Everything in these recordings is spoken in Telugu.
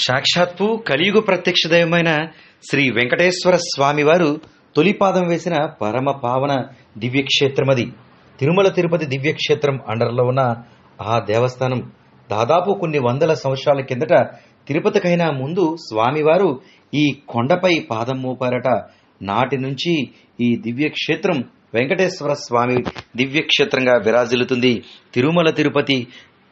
సాక్షాత్తు కలియుగ ప్రత్యక్ష దైవమైన శ్రీ వెంకటేశ్వర స్వామివారు తొలిపాదం వేసిన పరమ పావన దివ్యక్షేత్రమది. తిరుమల తిరుపతి దివ్యక్షేత్రం అండర్లో ఉన్న ఆ దేవస్థానం దాదాపు కొన్ని వందల సంవత్సరాల కిందట తిరుపతికైనా ముందు స్వామివారు ఈ కొండపై పాదం మోపారట. నాటి నుంచి ఈ దివ్యక్షేత్రం వెంకటేశ్వర స్వామి దివ్యక్షేత్రంగా విరాజిల్లుతుంది. తిరుమల తిరుపతి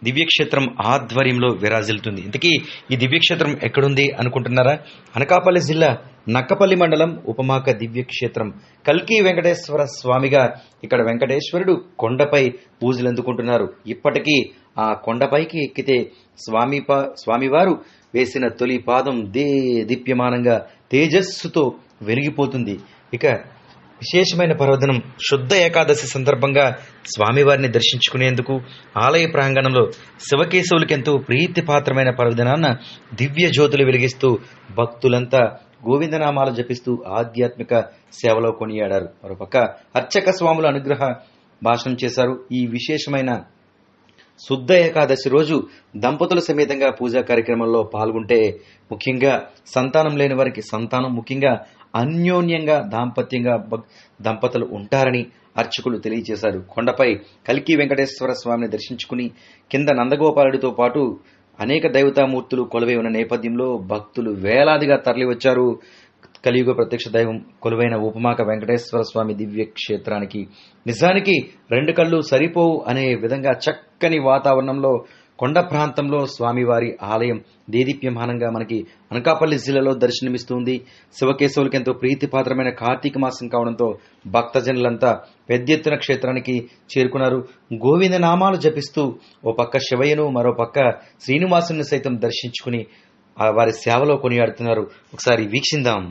దివ్యక్షేత్రం ఆధ్వర్యంలో విరాజిల్లుతుంది. ఇంతకీ ఈ దివ్యక్షేత్రం ఎక్కడుంది అనుకుంటున్నారా? అనకాపల్లి జిల్లా నక్కపల్లి మండలం ఉపమాక దివ్యక్షేత్రం. కల్కి వెంకటేశ్వర స్వామిగా ఇక్కడ వెంకటేశ్వరుడు కొండపై పూజలు అందుకుంటున్నారు. ఇప్పటికీ ఆ కొండపైకి ఎక్కితే స్వామివారు వేసిన తొలి పాదం దీప్యమానంగా తేజస్సుతో వెలిగిపోతుంది. ఇక విశేషమైన పర్వదినం శుద్ధ ఏకాదశి సందర్భంగా స్వామివారిని దర్శించుకునేందుకు ఆలయ ప్రాంగణంలో శివకేశవులకి ఎంతో ప్రీతిపాత్రమైన పర్వదినాన్న దివ్య జ్యోతులు వెలిగిస్తూ భక్తులంతా గోవిందనామాలు జపిస్తూ ఆధ్యాత్మిక సేవలో కొనియాడారు. మరోపక్క అర్చక స్వాముల అనుగ్రహ భాషణం చేశారు. ఈ విశేషమైన శుద్ధ ఏకాదశి రోజు దంపతుల సమేతంగా పూజా కార్యక్రమంలో పాల్గొంటే ముఖ్యంగా సంతానం లేని వారికి సంతానం, ముఖ్యంగా అన్యోన్యంగా దాంపత్యంగా దంపతులు ఉంటారని అర్చకులు తెలియజేశారు. కొండపై కల్కి వెంకటేశ్వర స్వామిని దర్శించుకుని కింద నందగోపాలుడితో పాటు అనేక దైవతామూర్తులు కొలువై ఉన్న నేపథ్యంలో భక్తులు వేలాదిగా తరలివచ్చారు. కలియుగ ప్రత్యక్ష దైవం కొలువైన ఉపమాక వెంకటేశ్వర స్వామి దివ్య క్షేత్రానికి నిజానికి రెండు కళ్ళు సరిపోవు అనే విధంగా చక్కని వాతావరణంలో కొండ ప్రాంతంలో స్వామివారి ఆలయం దేదీప్యమానంగా మనకి అనకాపల్లి జిల్లాలో దర్శనమిస్తుంది. శివకేశవులకి ఎంతో ప్రీతిపాత్రమైన కార్తీక మాసం కావడంతో భక్తజనులంతా పెద్ద ఎత్తున క్షేత్రానికి చేరుకున్నారు. గోవింద నామాలు జపిస్తూ ఓ పక్క శివయ్యను, మరో పక్క శ్రీనివాసుని సైతం దర్శించుకుని వారి సేవలో కొనియాడుతున్నారు. ఒకసారి వీక్షిందాం.